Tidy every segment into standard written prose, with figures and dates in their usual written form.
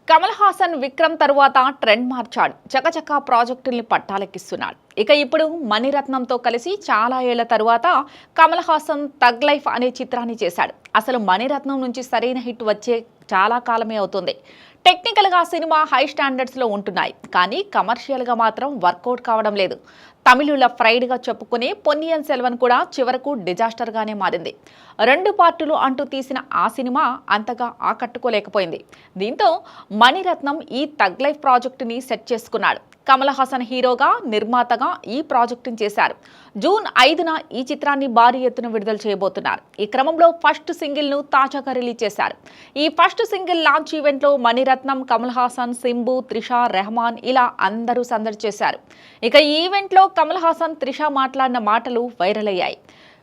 కమల్ హాసన్ విక్రమ్ తరువాత ట్రెండ్ మార్చాడు. చకచకా ప్రాజెక్టుల్ని పట్టాలెక్కిస్తున్నాడు. ఇక ఇప్పుడు మణిరత్నంతో కలిసి చాలా ఏళ్ల తరువాత కమల్ హాసన్ థగ్ లైఫ్ అనే చిత్రాన్ని చేశాడు. అసలు మణిరత్నం నుంచి సరైన హిట్ వచ్చే చాలా కాలమే అవుతుంది. టెక్నికల్గా సినిమా హై స్టాండర్డ్స్లో ఉంటున్నాయి, కానీ కమర్షియల్గా మాత్రం వర్కౌట్ కావడం లేదు. తమిళుల ఫ్రైడ్గా చెప్పుకునే పొన్నియన్ సెల్వన్ కూడా చివరకు డిజాస్టర్గానే మారింది. 2 పార్టులు అంటూ తీసిన ఆ సినిమా అంతగా ఆకట్టుకోలేకపోయింది. దీంతో మణిరత్నం ఈ థగ్ లైఫ్ ప్రాజెక్టుని సెట్ చేసుకున్నాడు. కమల్ హాసన్ హీరోగా, నిర్మాతగా ఈ ప్రాజెక్టును చేశారు. జూన్ 5న ఈ చిత్రాన్ని భారీ ఎత్తున విడుదల చేయబోతున్నారు. ఈ క్రమంలో ఫస్ట్ సింగిల్ను తాజాగా రిలీజ్ చేశారు. ఈ ఫస్ట్ సింగిల్ లాంచ్ ఈవెంట్లో మణిరత్నం, కమల్ హాసన్, సింబు, త్రిష, రెహమాన్ ఇలా అందరూ సందడి చేశారు. ఇక ఈ ఈవెంట్లో కమల్ హాసన్, త్రిష మాట్లాడిన మాటలు వైరల్ అయ్యాయి.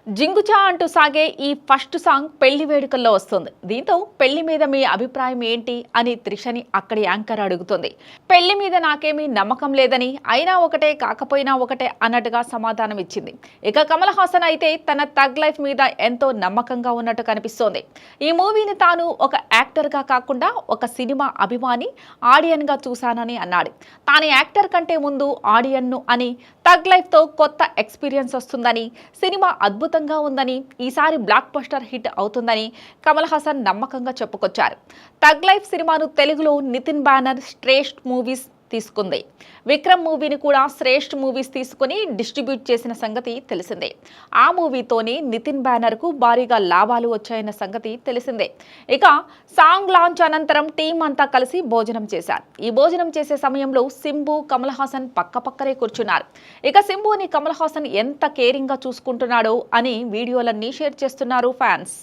జింగుచా అంటూ సాగే ఈ ఫస్ట్ సాంగ్ పెళ్లి వేడుకల్లో వస్తుంది. దీంతో పెళ్లి మీద మీ అభిప్రాయం ఏంటి అని త్రిషని అక్కడి యాంకర్ అడుగుతుంది. పెళ్లి మీద నాకేమీ నమ్మకం లేదని, అయినా ఒకటే కాకపోయినా ఒకటే అన్నట్టుగా సమాధానం ఇచ్చింది. ఇక కమల్ హాసన్ అయితే తన థగ్ లైఫ్ మీద ఎంతో నమ్మకంగా ఉన్నట్టు కనిపిస్తోంది. ఈ మూవీని తాను ఒక యాక్టర్గా కాకుండా ఒక సినిమా అభిమాని, ఆడియన్గా చూశానని అన్నాడు. తాను యాక్టర్ కంటే ముందు ఆడియన్ను అని, థగ్ లైఫ్తో కొత్త ఎక్స్పీరియన్స్ వస్తుందని, సినిమా అద్భుతంగా ఉందని, ఈసారి బ్లాక్ బస్టర్ హిట్ అవుతుందని కమల్ హాసన్ నమ్మకంగా చెప్పుకొచ్చారు. థగ్ లైఫ్ సినిమాను తెలుగులో నితిన్ బ్యానర్ శ్రేష్ఠ్ మూవీస్ తీసుకుంది. విక్రమ్ మూవీని కూడా శ్రేష్ఠ్ మూవీస్ తీసుకుని డిస్ట్రిబ్యూట్ చేసిన సంగతి తెలిసిందే. ఆ మూవీతోనే నితిన్ బ్యానర్కు భారీగా లాభాలు వచ్చాయన్న సంగతి తెలిసిందే. ఇక సాంగ్ లాంచ్ అనంతరం టీం అంతా కలిసి భోజనం చేశారు. ఈ భోజనం చేసే సమయంలో సింబు, కమల్ హాసన్ పక్కపక్కనే కూర్చున్నారు. ఇక సింబుని కమల్ హాసన్ ఎంత కేరింగ్గా చూసుకుంటున్నాడో అని వీడియోలన్నీ షేర్ చేస్తున్నారు ఫ్యాన్స్.